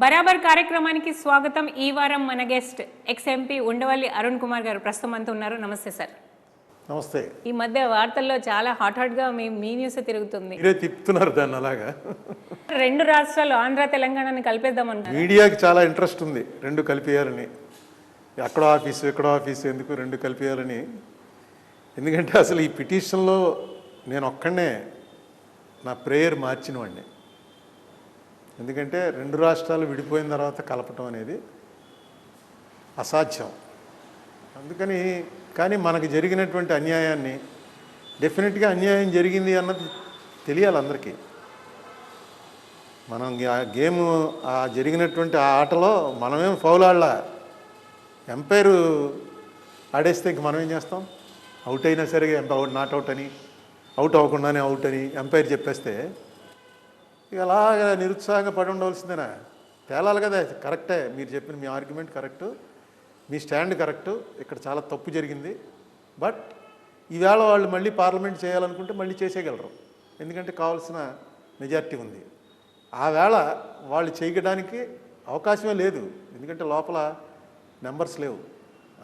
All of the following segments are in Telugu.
బరాబర్ కార్యక్రమానికి స్వాగతం. ఈ వారం మన గెస్ట్ ఎక్స్-ఎంపీ ఉండవల్లి అరుణ్ కుమార్ గారు ప్రస్తుతం అంతా ఉన్నారు. నమస్తే సార్. నమస్తే. ఈ మధ్య వార్తల్లో చాలా హాట్గా మీ న్యూస్ తిరుగుతుంది. మీరే తిప్పుతున్నారు దాన్ని అలాగా. రెండు రాష్ట్రాలు ఆంధ్ర తెలంగాణని కలిపేద్దామన్నారు. మీడియాకి చాలా ఇంట్రెస్ట్ ఉంది రెండు కలిపేయాలని. అక్కడ ఆఫీసు ఇక్కడ ఆఫీసు ఎందుకు రెండు కలిపేయాలని. ఎందుకంటే అసలు ఈ పిటిషన్లో నేను ఒక్కడనే నా ప్రేయర్ మార్చినవాడిని. ఎందుకంటే రెండు రాష్ట్రాలు విడిపోయిన తర్వాత కలపటం అనేది అసాధ్యం. అందుకని కానీ మనకు జరిగినటువంటి అన్యాయాన్ని డెఫినెట్గా అన్యాయం జరిగింది అన్నది తెలియాలి అందరికీ. మనం ఆ గేమ్ ఆ జరిగినటువంటి ఆ ఆటలో మనమేం ఫౌల్ ఆడలా. ఎంపైర్ ఆడేస్తే ఇంక మనం ఏం చేస్తాం? అవుట్ అయినా సరే నాట్ అవుట్ అని, అవుట్ అవ్వకుండానే అవుట్ అని ఎంపైర్ చెప్పేస్తే ఇక అలాగా నిరుత్సాహంగా పడి ఉండవలసిందేనా? తేలాలి కదా. కరెక్టే, మీరు చెప్పిన మీ ఆర్గ్యుమెంట్ కరెక్టు, మీ స్టాండ్ కరెక్టు, ఇక్కడ చాలా తప్పు జరిగింది. బట్ ఈవేళ వాళ్ళు మళ్ళీ పార్లమెంట్ చేయాలనుకుంటే మళ్ళీ చేసేయగలరు, ఎందుకంటే కావాల్సిన మెజార్టీ ఉంది. ఆ వేళ వాళ్ళు చేయడానికి అవకాశమే లేదు, ఎందుకంటే లోపల నెంబర్స్ లేవు.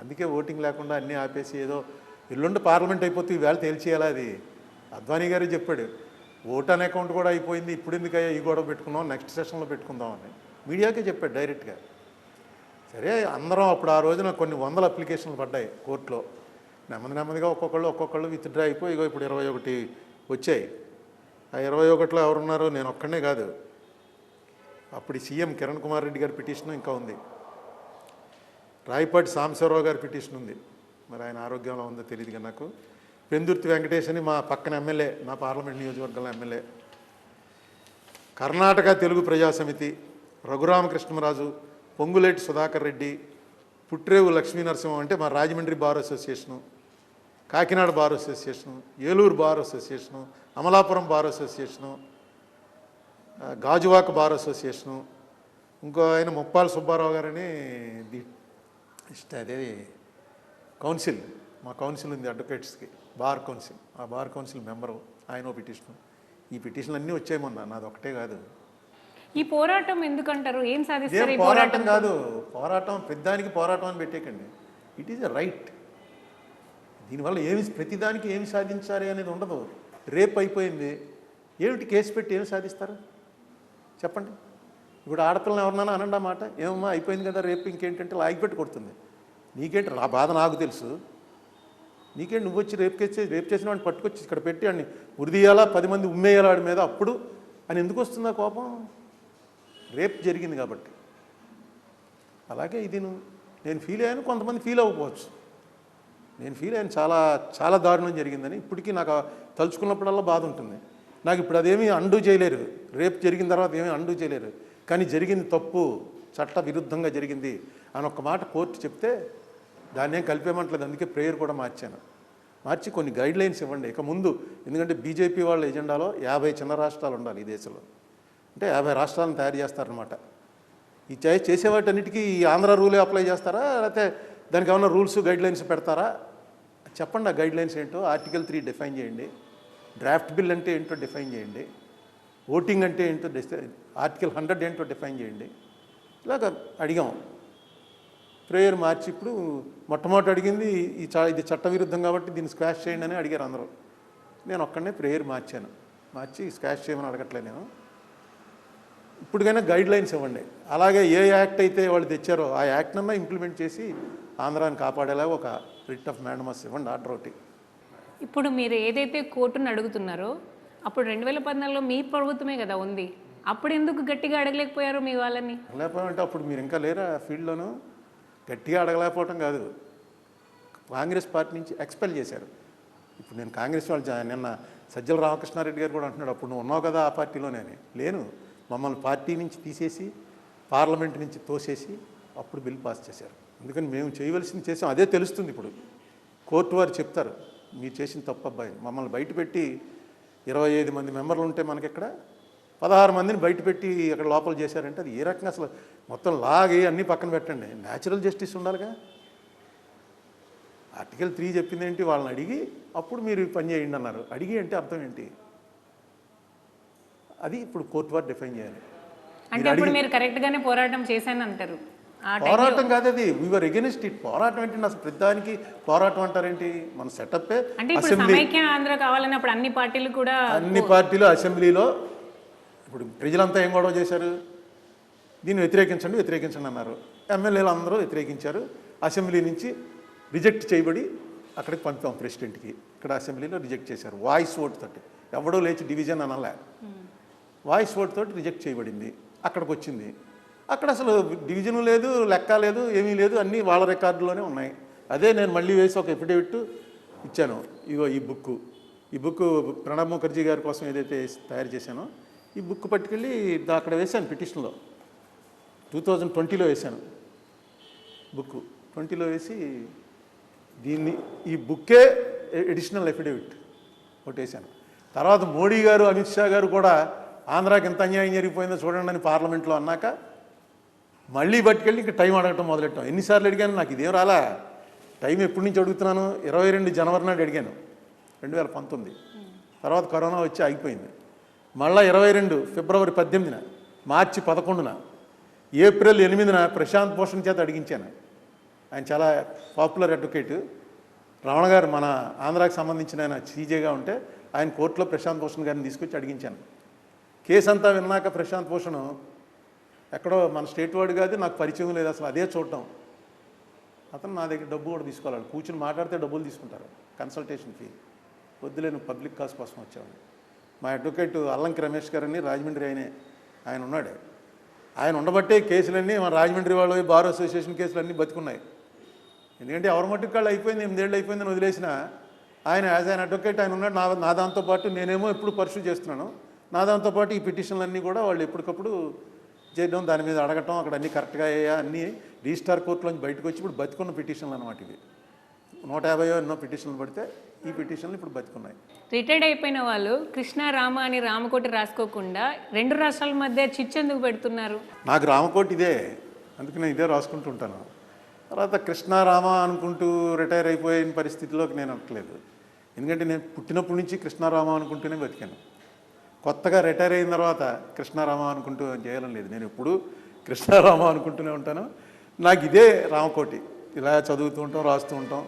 అందుకే ఓటింగ్ లేకుండా అన్నీ ఆపేసి ఏదో ఎల్లుండి పార్లమెంట్ అయిపోతే ఈవేళ తేల్చేయాలా. అది అద్వానీ గారే చెప్పాడు, ఓట్ అనే అకౌంట్ కూడా అయిపోయింది, ఇప్పుడు ఎందుకయ్యా ఈ గొడవ పెట్టుకున్నాం, నెక్స్ట్ సెషన్లో పెట్టుకుందామని మీడియాకే చెప్పాడు డైరెక్ట్గా. సరే, అందరం అప్పుడు ఆ రోజున కొన్ని వందల అప్లికేషన్లు పడ్డాయి కోర్టులో. నెమ్మదిగా ఒక్కొక్కళ్ళు విత్డ్రా అయిపోయి ఇగో ఇప్పుడు 21 వచ్చాయి. ఆ 21లో ఎవరున్నారు? నేను ఒక్కడనే కాదు, అప్పుడు సీఎం కిరణ్ కుమార్ రెడ్డి గారి పిటిషన్ ఇంకా ఉంది, రాయపాటి సాంబశివరావు గారి పిటిషన్ ఉంది. మరి ఆయన ఆరోగ్యంలో ఉందో తెలియదుగా నాకు. పెందుర్తి వెంకటేష్ అని మా పక్కన ఎమ్మెల్యే, నా పార్లమెంట్ నియోజకవర్గంలో ఎమ్మెల్యే. కర్ణాటక తెలుగు ప్రజాసమితి, రఘురామకృష్ణరాజు, పొంగులేటి సుధాకర్ రెడ్డి, పుట్రేవు లక్ష్మీనరసింహం అంటే మా Rajahmundry bar association, Kakinada bar association, Eluru bar association, Amalapuram bar association, Gajuwaka bar association, ఇంకో ఆయన ముప్పాల సుబ్బారావు గారని అదే కౌన్సిల్, మా కౌన్సిల్ ఉంది అడ్వకేట్స్కి, బార్ కౌన్సిల్, ఆ బార్ కౌన్సిల్ మెంబరు, ఆయన పిటిషను. ఈ పిటిషన్లు అన్నీ వచ్చాయి మొన్న, నాది ఒకటే కాదు. ఈ పోరాటం ఎందుకంటారు? ఏం సాధిస్తారు? పోరాటం కాదు, పోరాటం పెద్దానికి పోరాటం అని పెట్టేకండి. It is a right. దీనివల్ల ప్రతిదానికి ఏమి సాధించాలి అనేది ఉండదు. రేప్ అయిపోయింది, ఏమిటి కేసు పెట్టి ఏమి సాధిస్తారు చెప్పండి? ఇప్పుడు ఆడపిల్లని ఎవరినైనా అనండి మాట, ఏమమ్మా అయిపోయింది కదా రేపు, ఇంకేంటంటే లాగిపెట్టి కొడుతుంది. నీకేంటి ఆ బాధ? నాకు తెలుసు. నీకేంటి? నువ్వు వచ్చి రేపు చేసిన వాడిని పట్టుకొచ్చి ఇక్కడ పెట్టి వాడిని ఉరిదీయాలా, 10 మంది ఉమ్మేయాలా వాడి మీద, అప్పుడు అని ఎందుకు వస్తుందా కోపం? రేపు జరిగింది కాబట్టి. అలాగే ఇది నేను ఫీల్ అయ్యాను, కొంతమంది ఫీల్ అవ్వకపోవచ్చు. నేను ఫీల్ అయ్యాను, చాలా చాలా దారుణం జరిగిందని. ఇప్పటికీ నాకు తలుచుకున్నప్పుడల్లా బాధ ఉంటుంది. నాకు ఇప్పుడు అదేమీ అండూ చేయలేరు, రేపు జరిగిన తర్వాత ఏమీ అండూ చేయలేరు. కానీ జరిగింది తప్పు, చట్ట విరుద్ధంగా జరిగింది అని ఒక్క మాట కోర్టు చెప్తే దాన్ని ఏం కలిపేయమంటలేదు. అందుకే ప్రేయర్ కూడా మార్చి కొన్ని గైడ్లైన్స్ ఇవ్వండి ఇక ముందు. ఎందుకంటే బీజేపీ వాళ్ళ ఎజెండాలో 50 చిన్న రాష్ట్రాలు ఉండాలి ఈ దేశంలో. అంటే 50 రాష్ట్రాలను తయారు చేస్తారనమాట. ఈ చేసేవాటన్నిటికీ ఈ ఆంధ్ర రూలే అప్లై చేస్తారా, లేకపోతే దానికి ఏమైనా రూల్స్ గైడ్లైన్స్ పెడతారా? చెప్పండి. ఆ గైడ్లైన్స్ ఏంటో ఆర్టికల్ 3 డిఫైన్ చేయండి, డ్రాఫ్ట్ బిల్ అంటే ఏంటో డిఫైన్ చేయండి, ఓటింగ్ అంటే ఏంటో ఆర్టికల్ 100 ఏంటో డిఫైన్ చేయండి. ఇలాగ అడిగాం. ప్రేయర్ మార్చి ఇప్పుడు మొట్టమొదటి అడిగింది ఇది చట్టవిరుద్ధం కాబట్టి దీన్ని స్క్వాష్ చేయండి అని అడిగారు అందరూ. నేను ఒక్కడనే ప్రేయర్ మార్చి స్క్వాష్ చేయమని అడగట్లేదు నేను. ఇప్పటికైనా గైడ్లైన్స్ ఇవ్వండి. అలాగే ఏ యాక్ట్ అయితే వాళ్ళు తెచ్చారో ఆ యాక్ట్నన్నా ఇంప్లిమెంట్ చేసి ఆంధ్రాని కాపాడేలా ఒక రిట్ ఆఫ్ మ్యాండమస్ ఇవ్వండి, ఆర్డర్ ఒకటి. ఇప్పుడు మీరు ఏదైతే కోర్టును అడుగుతున్నారో అప్పుడు 2014లో మీ ప్రభుత్వమే కదా ఉంది, అప్పుడు ఎందుకు గట్టిగా అడగలేకపోయారు మీ వాళ్ళని? అడగలేకపోయామంటే అప్పుడు మీరు ఇంకా లేరా ఫీల్డ్లోనూ? గట్టిగా అడగలేకపోవటం కాదు, కాంగ్రెస్ పార్టీ నుంచి ఎక్స్పెల్ చేశారు. ఇప్పుడు నేను కాంగ్రెస్ వాళ్ళు నిన్న సజ్జల రామకృష్ణారెడ్డి గారు కూడా అంటున్నాడు, అప్పుడు నువ్వు ఉన్నావు కదా ఆ పార్టీలోనే. లేను, మమ్మల్ని పార్టీ నుంచి తీసేసి పార్లమెంట్ నుంచి తోసేసి అప్పుడు బిల్ పాస్ చేశారు. అందుకని మేము చేయవలసింది చేసాం, అదే తెలుస్తుంది. ఇప్పుడు కోర్టు వారు చెప్తారు మీరు చేసిన తప్పు అబ్బాయి, మమ్మల్ని బయటపెట్టి 25 మంది మెంబర్లు ఉంటే మనకి ఇక్కడ 16 మందిని బయటపెట్టి అక్కడ లోపల చేశారంటే అది ఏ రకంగా? అసలు మొత్తం లాగి అన్నీ పక్కన పెట్టండి, న్యాచురల్ జస్టిస్ ఉండాలిగా. ఆర్టికల్ 3 చెప్పింది ఏంటి? వాళ్ళని అడిగి అప్పుడు మీరు పని చేయండి అన్నారు. అడిగి అంటే అర్థం ఏంటి? అది ఇప్పుడు కోర్టు వారు డిఫైన్ చేయాలి. అంటే ఇప్పుడు మీరు కరెక్ట్ గానే పోరాటం చేశాను అంటారు. పోరాటం కాదు అది, వీఆర్ ఎగెనిస్ట్ ఇట్. పోరాటం ఏంటంటే అసలు ప్రతిదానికి పోరాటం అంటారేంటి? మన సెటప్పే అంటే ఇప్పుడు సమైక్య ఆంధ్ర కావాలని అప్పుడు అన్ని పార్టీలు కూడా అన్ని పార్టీలు అసెంబ్లీలో ఇప్పుడు ప్రజలంతా ఏం గొడవ చేశారు? దీన్ని వ్యతిరేకించండి అన్నారు. ఎమ్మెల్యేలు అందరూ వ్యతిరేకించారు. అసెంబ్లీ నుంచి రిజెక్ట్ చేయబడి అక్కడికి పంపాం ప్రెసిడెంట్కి. ఇక్కడ అసెంబ్లీలో రిజెక్ట్ చేశారు వాయిస్ ఓట్ తోటి. ఎవడో లేచి డివిజన్ అనలే, వాయిస్ ఓట్ తోటి రిజెక్ట్ చేయబడింది. అక్కడికి వచ్చింది. అక్కడ అసలు డివిజన్ లేదు, లెక్క లేదు, ఏమీ లేదు, అన్నీ వాళ్ళ రికార్డులోనే ఉన్నాయి. అదే నేను మళ్ళీ వేసి ఒక ఎఫిడేవిట్ ఇచ్చాను. ఇగో ఈ బుక్ ప్రణబ్ ముఖర్జీ గారి కోసం ఏదైతే తయారు చేశానో ఈ బుక్ పట్టుకెళ్ళి అక్కడ వేశాను పిటిషన్లో. 2020లో వేశాను బుక్. 20లో వేసి దీన్ని ఈ బుక్కే ఎడిషనల్ ఎఫిడేవిట్ ఒకటి వేశాను. తర్వాత మోడీ గారు, అమిత్ షా గారు కూడా ఆంధ్రాకి ఎంత అన్యాయం జరిగిపోయిందో చూడండి అని పార్లమెంట్లో అన్నాక మళ్ళీ పట్టుకెళ్ళి ఇంకా టైం అడగటం మొదలెట్టాం. ఎన్నిసార్లు అడిగాను, నాకు ఇదేం రాలా. టైం ఎప్పటి నుంచి అడుగుతున్నాను? 22 జనవరి నాడు అడిగాను 2019. తర్వాత కరోనా వచ్చి ఆగిపోయింది. మళ్ళీ 22 ఫిబ్రవరి 18న, మార్చి 11న, ఏప్రిల్ 8న ప్రశాంత్ భూషణ్ చేత అడిగించాను. ఆయన చాలా పాపులర్ అడ్వకేటు. రమణ గారు మన ఆంధ్రాకి సంబంధించిన ఆయన సీజేగా ఉంటే ఆయన కోర్టులో ప్రశాంత్ భూషణ్ గారిని తీసుకొచ్చి అడిగించాను. కేసు అంతా విన్నాక ప్రశాంత్ భూషణ్ ఎక్కడో మన స్టేట్ వాడు కాదు, నాకు పరిచయం లేదు అసలు, అదే చూడటం. అతను నా దగ్గర డబ్బు కూడా తీసుకోవాలి. కూర్చుని మాట్లాడితే డబ్బులు తీసుకుంటారు, కన్సల్టేషన్ ఫీ. వద్దులే, నువ్వు పబ్లిక్ కాజ్ కోసం వచ్చావని. మా అడ్వకేట్ అల్లంకి రమేష్ గారని రాజమండ్రి ఆయన ఉన్నాడు. ఆయన ఉండబట్టే కేసులన్నీ మన రాజమండ్రి వాళ్ళు బార్ అసోసియేషన్ కేసులన్నీ బతుకున్నాయి. ఎందుకంటే ఎవరి మట్టుకు వాళ్ళు అయిపోయింది, 8 ఏళ్ళు అయిపోయిందని వదిలేసిన ఆయన యాజ్ ఆయన అడ్వకేట్ ఆయన ఉన్నాడు. నా దాంతోపాటు నేనేమో ఎప్పుడు పర్సూ చేస్తున్నాను. నా దాంతోపాటు ఈ పిటిషన్లన్నీ కూడా వాళ్ళు ఎప్పటికప్పుడు చేయడం, దాని మీద అడగటం, అక్కడ అన్నీ కరెక్ట్గా అయ్యా, అన్నీ రిజిస్టార్ కోర్టులోంచి బయటకు వచ్చి ఇప్పుడు బతికున్న పిటిషన్లు అనమాట ఇవి. 150 ఎన్నో పిటిషన్లు పడితే ఈ పిటిషన్లు ఇప్పుడు బతికున్నాయి. రిటైర్డ్ అయిపోయిన వాళ్ళు కృష్ణా రామ అని రామకోటి రాసుకోకుండా 2 రాష్ట్రాల మధ్య చిచ్చెందుకు పెడుతున్నారు? నాకు రామకోటి ఇదే, అందుకే నేను ఇదే రాసుకుంటూ ఉంటాను. తర్వాత కృష్ణారామ అనుకుంటూ రిటైర్ అయిపోయిన పరిస్థితిలోకి నేను అనట్లేదు. ఎందుకంటే నేను పుట్టినప్పటి నుంచి కృష్ణారామ అనుకుంటూనే బతికాను. కొత్తగా రిటైర్ అయిన తర్వాత కృష్ణారామ అనుకుంటూ చేయాలని లేదు. నేను ఎప్పుడు కృష్ణారామ అనుకుంటూనే ఉంటాను. నాకు ఇదే రామకోటి. ఇలా చదువుతూ ఉంటాం, రాస్తూ ఉంటాం.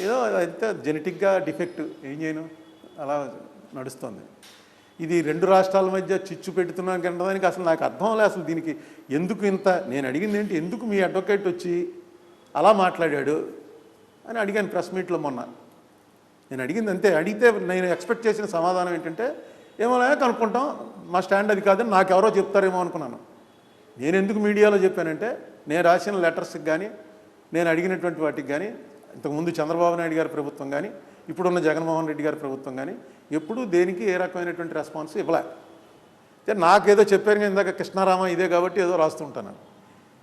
ఏదో అదంతా జెనెటిక్గా డిఫెక్ట్, ఏం చేయను, అలా నడుస్తుంది. ఇది 2 రాష్ట్రాల మధ్య చిచ్చు పెడుతున్నాను కనడానికి అసలు నాకు అర్థం లేదు. అసలు దీనికి ఎందుకు ఇంత, నేను అడిగింది ఏంటి, ఎందుకు మీ అడ్వకేట్ వచ్చి అలా మాట్లాడాడు అని అడిగాను ప్రెస్ మీట్లో మొన్న. నేను అడిగింది అంతే. అడిగితే నేను ఎక్స్పెక్ట్ చేసిన సమాధానం ఏంటంటే, ఏమోలా కనుక్కుంటాం, మా స్టాండ్ అది కాదని నాకు ఎవరో చెప్తారేమో అనుకున్నాను. నేను ఎందుకు మీడియాలో చెప్పానంటే, నేను రాసిన లెటర్స్కి కానీ, నేను అడిగినటువంటి వాటికి కానీ, ఇంతకుముందు చంద్రబాబు నాయుడు గారి ప్రభుత్వం కానీ, ఇప్పుడున్న జగన్మోహన్ రెడ్డి గారి ప్రభుత్వం కానీ ఎప్పుడూ దేనికి ఏ రకమైనటువంటి రెస్పాన్స్ ఇవ్వలే. నాకేదో చెప్పాను కదా ఇందాక, కృష్ణారామ ఇదే కాబట్టి ఏదో రాస్తుంటాను.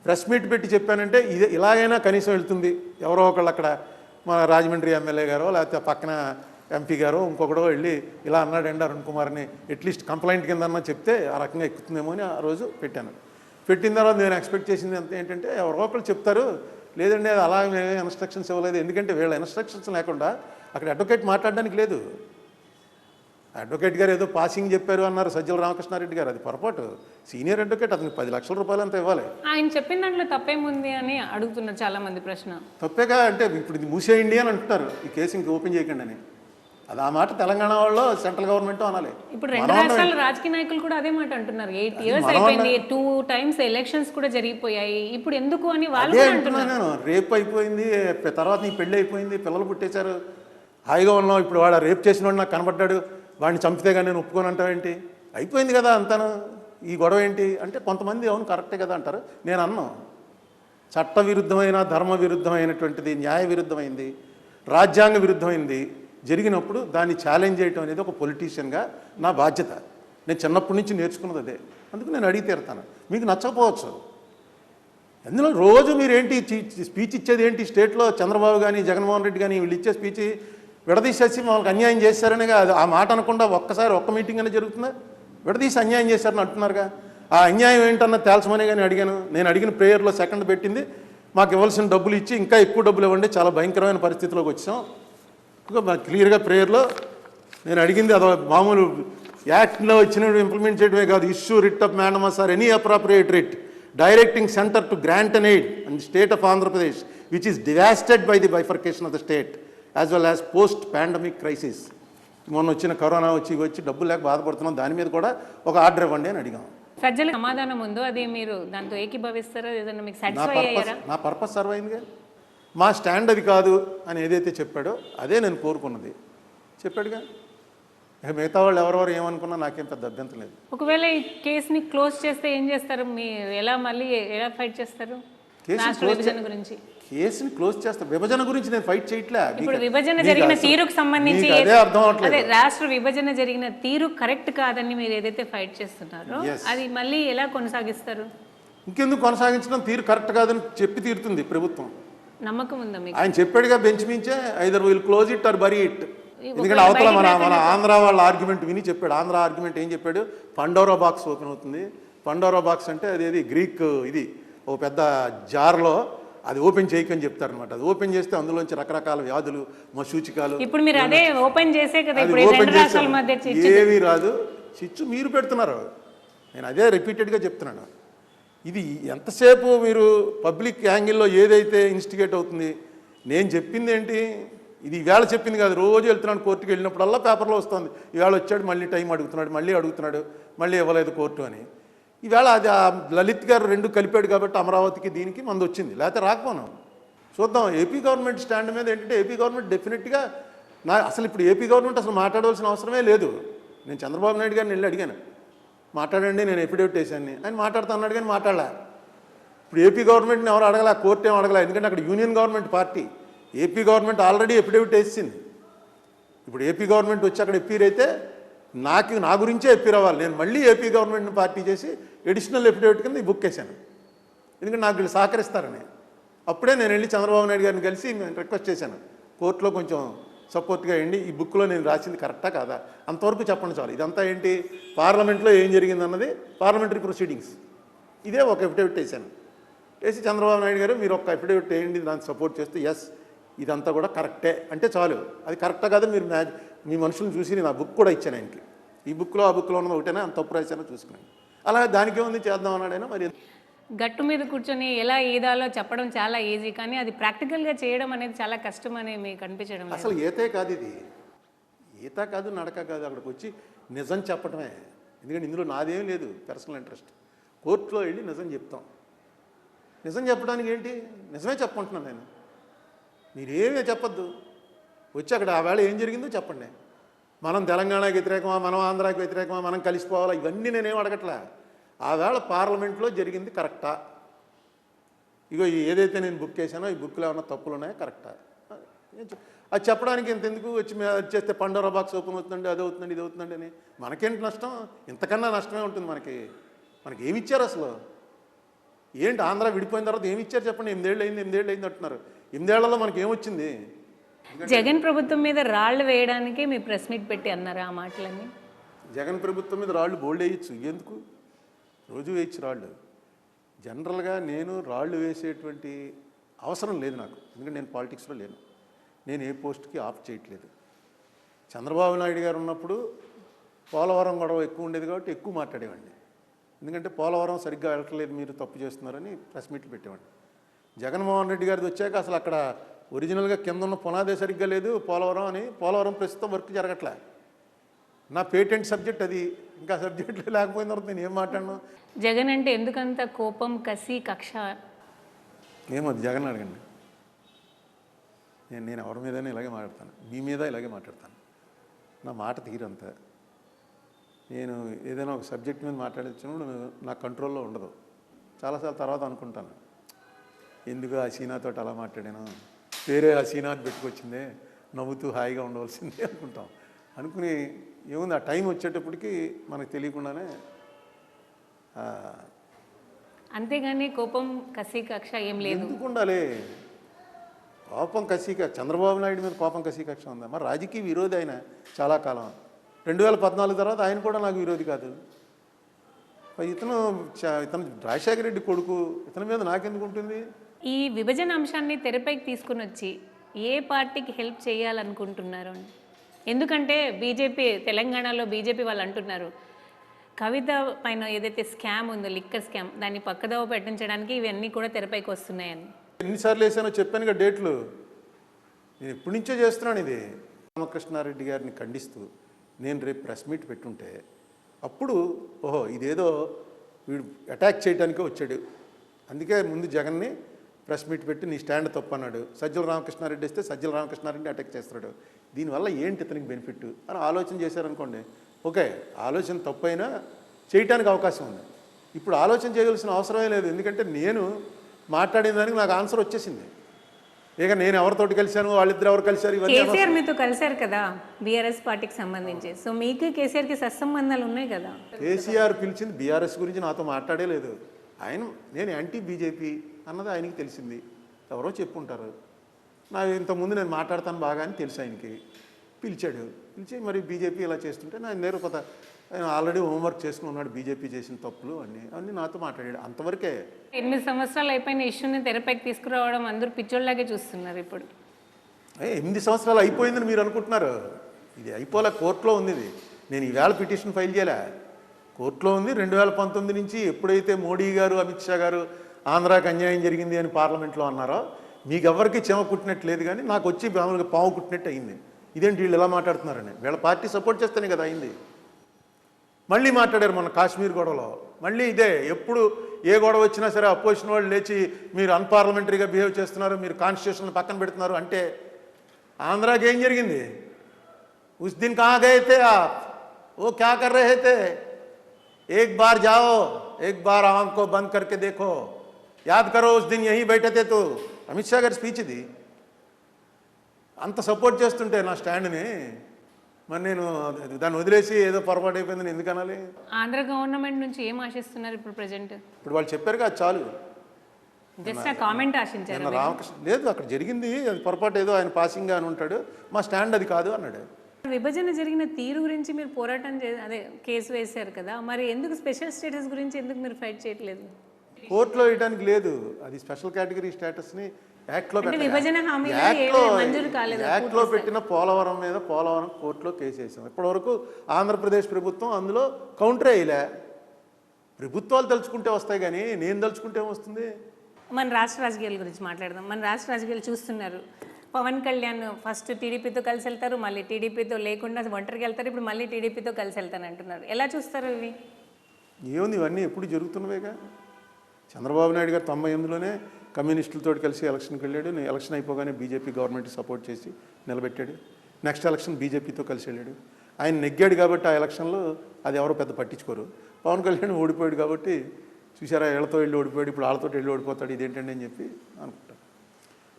ప్రెస్ మీట్ పెట్టి చెప్పానంటే ఇదే ఇలాగైనా కనీసం వెళ్తుంది. ఎవరో ఒకళ్ళు అక్కడ మన రాజమండ్రి ఎమ్మెల్యే గారో లేకపోతే పక్కన ఎంపీ గారో ఇంకొకడో వెళ్ళి ఇలా అన్నాడండి అరుణ్ కుమార్ని అట్లీస్ట్ కంప్లైంట్ కిందన్నా చెప్తే ఆ రకంగా ఎక్కుతుందేమో అని ఆ రోజు పెట్టాను. పెట్టిన తర్వాత నేను ఎక్స్పెక్ట్ చేసింది అంత ఏంటంటే, ఎవరో ఒకళ్ళు చెప్తారు, లేదండి అది అలా మేమే ఇన్స్ట్రక్షన్స్ ఇవ్వలేదు. ఎందుకంటే వీళ్ళ ఇన్స్ట్రక్షన్స్ లేకుండా అక్కడ అడ్వకేట్ మాట్లాడడానికి లేదు. అడ్వకేట్ గారు ఏదో పాసింగ్ చెప్పారు అన్నారు సజ్జల రామకృష్ణారెడ్డి గారు, అది పొరపాటు. సీనియర్ అడ్వకేట్, అతనికి 10 లక్షల రూపాయలు అంతా ఇవ్వాలి. ఆయన చెప్పిన దాంట్లో తప్పేముంది అని అడుగుతున్నారు చాలా మంది ప్రశ్న. తప్పేగా అంటే ఇప్పుడు ఇది మూసేయండి అని అంటున్నారు, ఈ కేసు ఇంక ఓపెన్ చేయకండి అని. అది ఆ మాట తెలంగాణ వాళ్ళు సెంట్రల్ గవర్నమెంట్ అనాలి. ఇప్పుడు 2 రాష్ట్రాల రాజకీయ నాయకులు కూడా అదే మాట అంటున్నారు. 8 years అయిపోయింది, 2 times ఎలక్షన్స్ కూడా జరిగిపోయాయి, ఇప్పుడు ఎందుకు అని వాళ్ళు అంటున్నారు. నేను రేప్ అయిపోయింది, తర్వాత నీ పెళ్ళి అయిపోయింది, పిల్లలు పుట్టేశారు, హాయిగా ఉన్నావు. ఇప్పుడు వాడు రేప్ చేసిన వాడు నాకు కనబడ్డాడు, వాడిని చంపితే కానీ నేను ఒప్పుకొని అంటావేంటి? అయిపోయింది కదా అంతాను, ఈ గొడవ ఏంటి అంటే కొంతమంది అవును కరెక్టే కదా అంటారు. నేను అన్నాను, చట్ట విరుద్ధమైన, ధర్మ విరుద్ధమైనటువంటిది, న్యాయ విరుద్ధమైంది, రాజ్యాంగ విరుద్ధమైంది జరిగినప్పుడు దాన్ని ఛాలెంజ్ చేయటం అనేది ఒక పొలిటీషియన్గా నా బాధ్యత. నేను చిన్నప్పటి నుంచి నేర్చుకున్నది అదే. అందుకు నేను అడిగి తీరుతాను. మీకు నచ్చకపోవచ్చు. అందులో రోజు మీరేంటి స్పీచ్ ఇచ్చేది ఏంటి? స్టేట్లో చంద్రబాబు కానీ జగన్మోహన్ రెడ్డి కానీ వీళ్ళు ఇచ్చే స్పీచ్ విడదీసేసి వాళ్ళకి అన్యాయం చేశారనే ఆ మాట అనకుండా ఒక్కసారి ఒక్క మీటింగ్ అనేది జరుగుతుందా? విడదీసి అన్యాయం చేశారని అంటున్నారుగా. ఆ అన్యాయం ఏంటన్నా తేల్చమనే కానీ అడిగాను. నేను అడిగిన ప్రేయర్లో సెకండ్ పెట్టింది, మాకు ఇవ్వాల్సిన డబ్బులు ఇచ్చి ఇంకా ఎక్కువ డబ్బులు ఇవ్వండి, చాలా భయంకరమైన పరిస్థితిలోకి వచ్చాం. ఇంకా క్లియర్గా ప్రేయర్లో నేను అడిగింది అదో మామూలు యాక్ట్లో వచ్చినట్టు ఇంప్లిమెంట్ చేయడమే కాదు, issue writ of mandamus or any appropriate writ directing centre to grant an aid and state of Andhra Pradesh which is devastated by the bifurcation of the state as well as post pandemic crisis. మొన్న వచ్చిన కరోనా వచ్చి డబ్బులు లేక బాధపడుతున్నాం, దాని మీద కూడా ఒక ఆర్డర్ ఇవ్వండి అని అడిగాం. సజ్జల సమాధానం ఉందో అది మీరు దాంతో ఏకీభవిస్తారా? ఏదైనా మీకు సాటిస్ఫై అయ్యారా? నా పర్పస్ సర్వ్ అయిందిగా. మా స్టాండ్ అది కాదు అని ఏదైతే చెప్పాడో అదే నేను కోరుకున్నది చెప్పాడుగా. మిగతా వాళ్ళు ఎవరెవరు ఏమనుకున్నా నాకేం పెద్ద అభ్యంతరం లేదు. ఒకవేళ ఈ కేసుని క్లోజ్ చేస్తే ఏం చేస్తారు? మీరు ఎలా ఫైట్ చేస్తారు? రాష్ట్ర విభజన గురించి కేసుని క్లోజ్ చేస్తా, విభజన గురించి నేను ఫైట్ చేయట్లే. ఇప్పుడు విభజన జరిగిన తీరుకు సంబంధించి అదే అర్థం అవట్లేదు. అదే రాష్ట్ర విభజన జరిగిన తీరు కరెక్ట్ కాదని మీరు ఏదైతే ఫైట్ చేస్తున్నారో అది మళ్ళీ ఎలా కొనసాగిస్తారు? ఇంకెందుకు కొనసాగించడం? తీరు కరెక్ట్ కాదని చెప్పి తీరుతుంది ప్రభుత్వం. నమ్మకం ఉందా మీకు? ఆయన చెప్పాడుగా బెంచ్ మించే, either will close it or bury it. ఎందుకంటే అవతల మన ఆంధ్ర వాళ్ళ ఆర్గ్యుమెంట్ విని చెప్పాడు. ఆంధ్ర ఆర్గ్యుమెంట్ ఏం చెప్పాడు? పండోరా బాక్స్ ఓపెన్ అవుతుంది. పండోరా బాక్స్ అంటే అదేది గ్రీక్ ఇది ఓ పెద్ద జార్లో అది ఓపెన్ చేయకని చెప్తారనమాట. అది ఓపెన్ చేస్తే అందులోంచి రకరకాల వ్యాధులు సూచికాలు. ఇప్పుడు మీరు అదే ఓపెన్ చేసే కదా ఇప్పుడు రెండు రాష్ట్రాల మధ్య ఏవి రాదు, చిచ్చు మీరు పెడుతున్నారు. నేను అదే రిపీటెడ్గా చెప్తున్నాను. ఇది ఎంతసేపు మీరు పబ్లిక్ యాంగిల్లో ఏదైతే ఇన్స్టిగేట్ అవుతుంది. నేను చెప్పింది ఏంటి? ఇది ఈవేళ చెప్పింది కాదు, రోజు వెళ్తున్నాడు కోర్టుకి, వెళ్ళినప్పుడల్లా పేపర్లో వస్తుంది. ఈవేళ వచ్చాడు, మళ్ళీ టైం అడుగుతున్నాడు, మళ్ళీ ఇవ్వలేదు కోర్టు అని. ఈవేళ అది ఆ లలిత్ గారు రెండు కలిపాడు కాబట్టి అమరావతికి దీనికి మంది వచ్చింది, లేకపోతే రాకపోను. చూద్దాం. ఏపీ గవర్నమెంట్ స్టాండ్ మీద ఏంటంటే ఏపీ గవర్నమెంట్ డెఫినెట్గా అసలు ఇప్పుడు ఏపీ గవర్నమెంట్ అసలు మాట్లాడవలసిన అవసరమే లేదు. నేను చంద్రబాబు నాయుడు గారిని వెళ్ళి అడిగాను, మాట్లాడండి నేను ఎఫిడేవిట్ వేసాను. ఆయన మాట్లాడుతూ అన్నాడు కానీ మాట్లాడలే. ఇప్పుడు ఏపీ గవర్నమెంట్ని ఎవరు అడగల, కోర్టు ఏం అడగల. ఎందుకంటే అక్కడ union government party. AP government already affidavit వేసింది. ఇప్పుడు ఏపీ గవర్నమెంట్ వచ్చి అక్కడ ఎప్పీర్ అయితే నా గురించే ఎప్పీర్ అవ్వాలి. నేను మళ్ళీ ఏపీ గవర్నమెంట్ని పార్టీ చేసి ఎడిషనల్ ఎఫిడేవిట్ కింద ఈ బుక్ వేసాను. ఎందుకంటే నాకు వీళ్ళు సహకరిస్తారని. అప్పుడే నేను వెళ్ళి చంద్రబాబు నాయుడు గారిని కలిసి రిక్వెస్ట్ చేశాను, కోర్టులో కొంచెం సపోర్ట్గా వేయండి, ఈ బుక్లో నేను రాసింది కరెక్టా కాదా అంతవరకు చెప్పండి చాలు. ఇదంతా ఏంటి? పార్లమెంట్లో ఏం జరిగిందన్నది పార్లమెంటరీ ప్రొసీడింగ్స్. ఇదే ఒక ఎఫిడేవిట్ వేసాను. వేసి చంద్రబాబు నాయుడు గారు మీరు ఒక ఎఫిడేవిట్ వేయండి దాన్ని సపోర్ట్ చేస్తూ, ఎస్ ఇదంతా కూడా కరెక్టే అంటే చాలు. అది కరెక్టా కాదు మీరు మీ మనుషులను చూసి నేను ఆ బుక్ కూడా ఇచ్చాను ఆయనకి. ఈ బుక్లో ఆ బుక్లో ఉన్నది ఒకటేనా, అంత తప్పు రాశానో చూసుకున్నాను. అలా దానికే ఉంది చేద్దాం అన్నాడైనా. మరి గట్టు మీద కూర్చొని ఎలా ఈదాలో చెప్పడం చాలా ఈజీ, కానీ అది ప్రాక్టికల్గా చేయడం అనేది చాలా కష్టం అని మీకు అనిపించడం? అసలు ఈతే కాదు, ఇది ఈత కాదు, నడక కాదు. అక్కడికి వచ్చి నిజం చెప్పడమే. ఎందుకంటే ఇందులో నాదేం లేదు పర్సనల్ ఇంట్రెస్ట్. కోర్టులో వెళ్ళి నిజం చెప్తాం. నిజం చెప్పడానికి ఏంటి? నిజమే చెప్పుకుంటున్నాను నేను. మీరేమీ చెప్పొద్దు. వచ్చి అక్కడ ఆ వేళ ఏం జరిగిందో చెప్పండి. మనం తెలంగాణకి వ్యతిరేకమా, మనం ఆంధ్రాకి వ్యతిరేకమా, మనం కలిసిపోవాలా, ఇవన్నీ నేనేం అడగట్లే. ఆ వేళ పార్లమెంట్లో జరిగింది కరెక్టా, ఇగో ఏదైతే నేను బుక్ చేశానో ఈ బుక్లో ఏమన్నా తప్పులు ఉన్నాయో కరెక్టా, అది చెప్పడానికి ఇంతెందుకు వచ్చి చేస్తే పండోరా బాక్స్ ఓపెన్ అవుతుందండి, అది అవుతుందండి, ఇది అవుతుందండి అని. మనకేంటి నష్టం? ఇంతకన్నా నష్టమే ఉంటుంది మనకి ఏమి ఇచ్చారు అసలు? ఏంటి ఆంధ్ర విడిపోయిన తర్వాత ఏమి ఇచ్చారు చెప్పండి? 8 ఏళ్ళు అయింది అంటున్నారు. 8 ఏళ్లలో మనకి ఏమొచ్చింది? జగన్ ప్రభుత్వం మీద రాళ్ళు వేయడానికి మీ ప్రెస్ మీట్ పెట్టి అన్నారు ఆ మాటలన్నీ. జగన్ ప్రభుత్వం మీద రాళ్ళు బోల్డ్ వేయచ్చు, ఎందుకు రోజు వేయచ్చు రాళ్ళు. జనరల్గా నేను రాళ్ళు వేసేటువంటి అవసరం లేదు నాకు, ఎందుకంటే నేను పాలిటిక్స్లో లేను. నేను ఏ పోస్ట్కి ఆఫ్ చేయట్లేదు. చంద్రబాబు నాయుడు గారు ఉన్నప్పుడు పోలవరం గొడవ ఎక్కువ ఉండేది కాబట్టి ఎక్కువ మాట్లాడేవాడిని. ఎందుకంటే పోలవరం సరిగ్గా వెళ్ళట్లేదు, మీరు తప్పు చేస్తున్నారని ప్రెస్ మీట్లు పెట్టేవాడిని. జగన్మోహన్ రెడ్డి గారిది వచ్చాక అసలు అక్కడ ఒరిజినల్గా కింద ఉన్న పునాదే సరిగ్గా లేదు పోలవరం అని, పోలవరం ప్రస్తుతం వర్క్ జరగట్లే. నా పేటెంట్ సబ్జెక్ట్ అది. ఇంకా సబ్జెక్టులు లేకపోయిన తర్వాత నేను ఏం మాట్లాడను? జగన్ అంటే ఎందుకంత కోపం, కసి, కక్ష? ఏమో జగన్ అడగండి. నేను ఎవరి మీదైనా ఇలాగే మాట్లాడతాను, మీ మీద ఇలాగే మాట్లాడతాను. నా మాట తీరంతా. నేను ఏదైనా ఒక సబ్జెక్ట్ మీద మాట్లాడించినప్పుడు నా కంట్రోల్లో ఉండదు. చాలాసార్లు తర్వాత అనుకుంటాను, ఎందుకు హసీనాతో అలా మాట్లాడాను, వేరే హసీనాథ్ పెట్టుకొచ్చిందే, నవ్వుతూ హాయిగా ఉండవలసిందే అనుకుంటాం. అనుకుని ఏముంది, ఆ టైం వచ్చేటప్పటికి మనకు తెలియకుండానే. అంతేగాని కోపం, కసి, కక్ష ఏం లేదు. ఎందుకు ఉండాలి కోపం, కసి? చంద్రబాబు నాయుడు మీద కోపం, కసి, కక్ష ఉందా? మరి రాజకీయ విరోధి ఆయన చాలా కాలం. 2014 తర్వాత ఆయన కూడా నాకు విరోధి కాదు. ఇతను రాజశేఖర రెడ్డి కొడుకు, ఇతని మీద నాకెందుకు ఉంటుంది? ఈ విభజన అంశాన్ని తెరపైకి తీసుకుని వచ్చి ఏ పార్టీకి హెల్ప్ చేయాలనుకుంటున్నారు? ఎందుకంటే బీజేపీ తెలంగాణలో బీజేపీ వాళ్ళు అంటున్నారు కవిత పైన ఏదైతే స్కామ్ ఉందో లిక్కర్ స్కామ్ దాన్ని పక్కదోవ పెట్టించడానికి ఇవన్నీ కూడా తెరపైకి వస్తున్నాయని. ఎన్నిసార్లు వేసానో చెప్పానుగా డేట్లు. నేను ఎప్పటి నుంచో చేస్తున్నాను ఇది. రామకృష్ణారెడ్డి గారిని ఖండిస్తూ నేను రేపు ప్రెస్ మీట్ పెట్టుంటే అప్పుడు ఓహో ఇదేదో వీడు అటాక్ చేయడానికే వచ్చాడు, అందుకే ముందు జగన్ని ప్రెస్ మీట్ పెట్టి నీ స్టాండ్ తప్పు అన్నాడు. సజ్జల రామకృష్ణారెడ్డి వస్తే సజ్జల రామకృష్ణారెడ్డి అటాక్ చేస్తున్నాడు, దీనివల్ల ఏంటి ఇతనికి బెనిఫిట్ అని ఆలోచన చేశారనుకోండి, ఓకే ఆలోచన తప్పైనా చేయటానికి అవకాశం ఉంది. ఇప్పుడు ఆలోచన చేయవలసిన అవసరమే లేదు, ఎందుకంటే నేను మాట్లాడిన దానికి నాకు ఆన్సర్ వచ్చేసింది. ఇక నేను ఎవరితోటి కలిశాను, వాళ్ళిద్దరు ఎవరు కలిశారు, ఇవన్నీ కేసీఆర్ మీతో కలిశారు కదా బీఆర్ఎస్ పార్టీకి సంబంధించి, సో మీకు కేసీఆర్కి సత్సంబంధాలు ఉన్నాయి కదా. కేసీఆర్ పిలిచింది బీఆర్ఎస్ గురించి నాతో మాట్లాడే లేదు. నేను యాంటీ బీజేపీ అన్నది ఆయనకి తెలిసింది, ఎవరో చెప్పుంటారు. నాకు ఇంతకుముందు నేను మాట్లాడతాను బాగా అని తెలుసు ఆయనకి. పిలిచాడు, పిలిచి మరి బీజేపీ ఇలా చేస్తుంటే నా నేరు కొత్త ఆయన ఆల్రెడీ హోంవర్క్ చేసుకుని ఉన్నాడు, బీజేపీ చేసిన తప్పులు అన్నీ నాతో మాట్లాడాడు, అంతవరకే. 8 సంవత్సరాలు అయిపోయిన ఇష్యూని తెరపైకి తీసుకురావడం అందరూ పిచ్చోళ్ళలాగే చూస్తున్నారు ఇప్పుడు. 8 సంవత్సరాలు అయిపోయిందని మీరు అనుకుంటున్నారు, ఇది అయిపోలే, కోర్టులో ఉంది. ఇది నేను ఈవేళ పిటిషన్ ఫైల్ చేయలే, కోర్టులో ఉంది. 2019 నుంచి ఎప్పుడైతే మోడీ గారు అమిత్ షా గారు ఆంధ్రాకి అన్యాయం జరిగింది అని పార్లమెంట్లో అన్నారో మీకు ఎవరికి చెమ కుట్టినట్టు లేదు, కానీ నాకు వచ్చి మామూలుగా పాము కుట్టినట్టు అయింది. ఇదేంటి వీళ్ళు ఎలా మాట్లాడుతున్నారని, వీళ్ళ పార్టీ సపోర్ట్ చేస్తేనే కదా అయింది. మళ్ళీ మాట్లాడారు మన కాశ్మీర్ గొడవలో, మళ్ళీ ఇదే. ఎప్పుడు ఏ గొడవ వచ్చినా సరే అపోజిషన్ వాళ్ళు లేచి మీరు అన్పార్లమెంటరీగా బిహేవ్ చేస్తున్నారు, మీరు కాన్స్టిట్యూషన్ పక్కన పెడుతున్నారు అంటే ఆంధ్రాకి ఏం జరిగింది? ఉస్ దిన్ కహా గయే थे आप, वो क्या कर रहे थे? एक बार जाओ, एक बार आंख को बंद करके देखो, याद करो उस दिन यहीं बैठे थे. तो అమిత్ షా గారి స్పీచ్ ఇది. అంత సపోర్ట్ చేస్తుంటే నా స్టాండ్ని మరి నేను దాన్ని వదిలేసి ఏదో పొరపాటు అయిపోయిందని ఎందుకు అనాలి? ఆంధ్ర గవర్నమెంట్ నుంచి ఏం ఆశిస్తున్నారు ఇప్పుడు ప్రెజెంట్? ఇప్పుడు వాళ్ళు చెప్పారు కదా చాలు, జస్ట్ ఆ కామెంట్ ఆశించారు. రామకృష్ణ లేదు అక్కడ జరిగింది, అది పొరపాటు ఏదో ఆయన పాసింగ్గా అని ఉంటాడు, మా స్టాండ్ అది కాదు అన్నాడు. విభజన జరిగిన తీరు గురించి మీరు పోరాటం అదే కేసు వేశారు కదా, మరి ఎందుకు స్పెషల్ స్టేటస్ గురించి ఎందుకు మీరు ఫైట్ చేయట్లేదు? కోర్టులో వేయడానికి లేదు, అది స్పెషల్ కేటగిరీ స్టేటస్ని యాక్ట్లో విభజన హామీ మంజూరు కాలేదు. యాక్ట్లో పెట్టిన పోలవరం మీద పోలవరం కోర్టులో కేసు వేసాం. ఇప్పటివరకు ఆంధ్రప్రదేశ్ ప్రభుత్వం అందులో కౌంటర్ వేయలే. ప్రభుత్వాలు తలుచుకుంటే వస్తాయి కానీ నేను తలుచుకుంటే ఏమొస్తుంది? మన రాష్ట్ర రాజకీయాల గురించి మాట్లాడదాం. మన రాష్ట్ర రాజకీయాలు చూస్తున్నారు, పవన్ కళ్యాణ్ ఫస్ట్ టీడీపీతో కలిసి వెళ్తారు, మళ్ళీ టీడీపీతో లేకుండా ఒంటరికి వెళ్తారు, ఇప్పుడు మళ్ళీ టీడీపీతో కలిసి వెళ్తాను అంటున్నారు. ఎలా చూస్తారు ఇవి? ఏముంది, ఇవన్నీ ఎప్పుడు జరుగుతున్నవేగా. చంద్రబాబు నాయుడు గారు 98లోనే కమ్యూనిస్టులతో కలిసి ఎలక్షన్కి వెళ్ళాడు. ఎలక్షన్ అయిపోగానే బీజేపీ గవర్నమెంట్ సపోర్ట్ చేసి నిలబెట్టాడు. నెక్స్ట్ ఎలక్షన్ బీజేపీతో కలిసి వెళ్ళాడు. ఆయన నెగ్గాడు కాబట్టి ఆ ఎలక్షన్లో అది ఎవరో పెద్ద పట్టించుకోరు. పవన్ కళ్యాణ్ ఓడిపోయాడు కాబట్టి చూసారా వీళ్ళతో వెళ్ళి ఓడిపోయాడు, ఇప్పుడు వాళ్ళతో వెళ్ళి ఓడిపోతాడు, ఇదేంటండి అని చెప్పి అనుకుంటారు.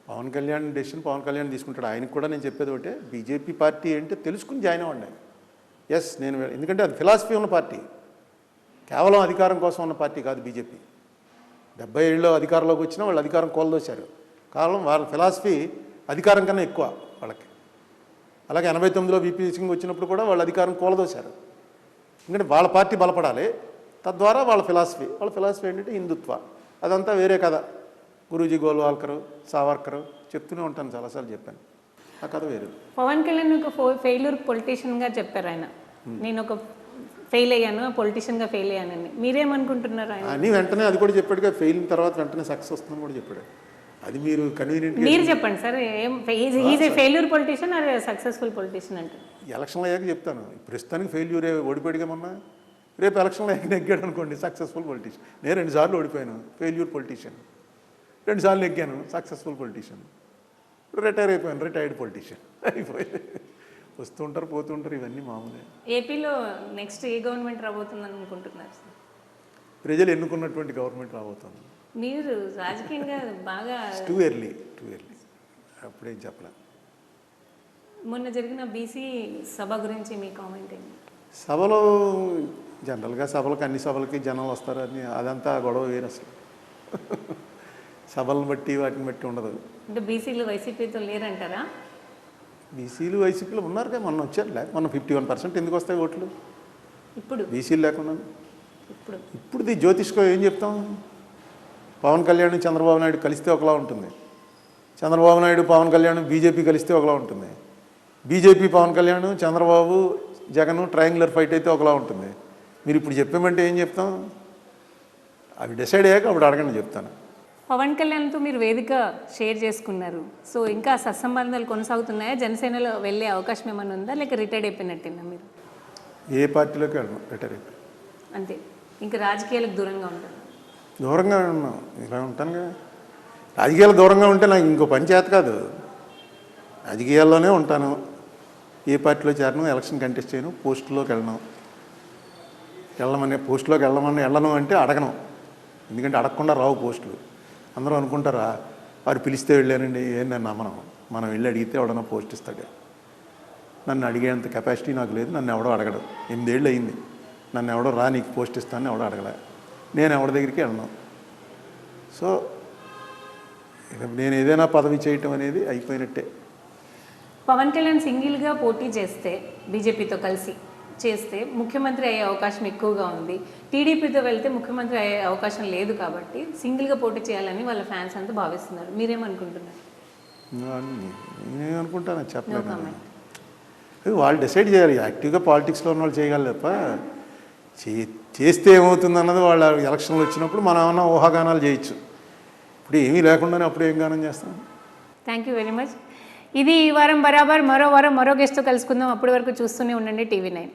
పవన్ కళ్యాణ్ డెసిషన్ పవన్ కళ్యాణ్ తీసుకుంటాడు. ఆయనకు కూడా నేను చెప్పేది ఒకటే, బీజేపీ పార్టీ అంటే తెలుసుకుని జాయిన్ అవ్వండి. ఎస్ నేను, ఎందుకంటే అది ఫిలాసఫీ ఉన్న పార్టీ, కేవలం అధికారం కోసం ఉన్న పార్టీ కాదు బీజేపీ. 70 ఏళ్ళలో అధికారంలోకి వచ్చినా వాళ్ళు అధికారం కోల్దోశారు. కారణం వాళ్ళ ఫిలాసఫీ అధికారం కన్నా ఎక్కువ వాళ్ళకి. అలాగే 89లో వీపీ సింగ్ వచ్చినప్పుడు కూడా వాళ్ళు అధికారం కోల్దోశారు. ఎందుకంటే వాళ్ళ పార్టీ బలపడాలి, తద్వారా వాళ్ళ ఫిలాసఫీ ఏంటంటే హిందుత్వ. అదంతా వేరే కథ. గురూజీ గోల్వాల్కర్, సావర్కర్ చెప్తూనే ఉంటాను, చాలాసార్లు చెప్పాను. ఆ కథ వేరు. పవన్ కళ్యాణ్ ఒక ఫెయిల్యూర్ పొలిటీషియన్గా చెప్పారు ఆయన. నేను ఒక ఫెయిల్ అయ్యాను, పొలిటీషియన్గా ఫెయిల్ అయ్యానని. మీరేమనుకుంటున్నారు? ఆయన అని వెంటనే అది కూడా చెప్పాడుగా, ఫెయిల్ తర్వాత వెంటనే సక్సెస్ వస్తుందని కూడా చెప్పాడు. అది మీరు కన్వీనియంట్ మీరు చెప్పండి sir, is a failure politician are successful politician అంటే? ఎలక్షన్లు అయ్యాక చెప్తాను. ప్రస్తుతానికి ఫెయిల్యూరే, ఓడిపోయాడుగా మొన్న. రేపు ఎలక్షన్లో అయ్యాక నెగ్గాడు అనుకోండి సక్సెస్ఫుల్ పొలిటీషియన్. నేను 2 సార్లు ఓడిపోయాను, ఫెయిల్యూర్ పొలిటీషియన్. 2 సార్లు నెగ్గాను, సక్సెస్ఫుల్ పొలిటీషియన్. రిటైర్ అయిపోయాను, రిటైర్డ్ పొలిటీషియన్ అయిపోయి. వస్తూ ఉంటారు, పోతూ ఉంటారు, ఇవన్నీ మామూలే. ఏపీలో నెక్స్ట్ ఏ గవర్నమెంట్ రాబోతుందని అనుకుంటున్నారు సార్? ప్రజలు ఎన్నుకున్నటువంటి గవర్నమెంట్ రాబోతుంది. మీరు రాజకీయంగా బాగా టూ ఎర్లీ అప్పుడేం చెప్పలేదు. మొన్న జరిగిన బీసీ సభ గురించి మీ కామెంట్ ఏంటి? సభలో జనరల్గా సభలకు అన్ని సభలకి జనాలు వస్తారు, అని అదంతా గొడవ వేరు అసలు. సభలను బట్టి వాటిని బట్టి ఉండదు. అంటే బీసీలు వైసీపీతో లేరంటారా? బీసీలు వైసీపీలో ఉన్నారుగా, మొన్న వచ్చారు. లేక మొన్న 51% ఎందుకు వస్తాయి ఓట్లు ఇప్పుడు బీసీలు లేకుండా? ఇప్పుడు జ్యోతిష్కో ఏం చెప్తాం? పవన్ కళ్యాణ్ చంద్రబాబు నాయుడు కలిస్తే ఒకలా ఉంటుంది, చంద్రబాబు నాయుడు పవన్ కళ్యాణ్ బీజేపీ కలిస్తే ఒకలా ఉంటుంది, BJP Pawan Kalyan Chandrababu Jagan triangular fight అయితే ఒకలా ఉంటుంది. మీరు ఇప్పుడు చెప్పామంటే ఏం చెప్తాం? అవి డిసైడ్ అయ్యాక అప్పుడు అడగండి చెప్తాను. పవన్ కళ్యాణ్తో మీరు వేదిక షేర్ చేసుకున్నారు. సో ఇంకా సత్సంబంధాలు కొనసాగుతున్నాయా? జనసేనలో వెళ్ళే అవకాశం ఏమైనా ఉందా, లేక రిటైర్డ్ అయిపోయినట్టేనా మీరు? ఏ పార్టీలోకి వెళ్ళను, రిటైర్ అయిపోయి అంతే, ఇంకా రాజకీయాలకు దూరంగా ఉంటారు. దూరంగా ఉన్నాం, ఇలా ఉంటానుగా. రాజకీయాలు దూరంగా ఉంటే నాకు ఇంకో పని చేత కాదు. రాజకీయాల్లోనే ఉంటాను. ఏ పార్టీలో చేరను, ఎలక్షన్ కంటెస్ట్ చేయను, పోస్టులోకి వెళ్ళను. పోస్టులోకి వెళ్ళను అంటే అడగను. ఎందుకంటే అడగకుండా రావు పోస్టులు. అందరూ అనుకుంటారా వారు పిలిస్తే వెళ్ళానండి, ఏం నన్ను నమ్మను. మనం వెళ్ళి అడిగితే ఎవడన్నా పోస్ట్ ఇస్తాడు. నన్ను అడిగేంత కెపాసిటీ నాకు లేదు, నన్ను ఎవడో అడగడు. 8 ఏళ్ళు అయింది, నన్ను ఎవడో రా నీకు పోస్ట్ ఇస్తానని ఎవడో అడగలే. నేను ఎవరి దగ్గరికి వెళ్ళను. సో నేను ఏదైనా పదవి చేయటం అనేది అయిపోయినట్టే. పవన్ కళ్యాణ్ సింగిల్గా పోటీ చేస్తే, బీజేపీతో కలిసి చేస్తే ముఖ్యమంత్రి అయ్యే అవకాశం ఎక్కువగా ఉంది. టీడీపీతో వెళ్తే ముఖ్యమంత్రి అయ్యే అవకాశం లేదు కాబట్టి సింగిల్గా పోటీ చేయాలని వాళ్ళ ఫ్యాన్స్ అంతా భావిస్తున్నారు. మీరేమనుకుంటున్నారు? నేనేమనుకుంటాను No చెప్పలేదు. comment. వాళ్ళు డిసైడ్ చేయాలి. యాక్టివ్గా పాలిటిక్స్లో ఉన్న వాళ్ళు చేయగలరు తప్ప చేస్తే ఏమవుతుంది అన్నది వాళ్ళ ఎలక్షన్లు వచ్చినప్పుడు మనం ఏమన్నా ఊహాగానాలు చేయొచ్చు. ఇప్పుడు ఏమీ లేకుండానే అప్పుడు ఏం గానం చేస్తాం. Thank you very much. ఇది ఈ వారం బరాబర్. మరో వారం మరో గెస్ట్తో కలుసుకుందాం. అప్పటి వరకు చూస్తూనే ఉండండి TV9.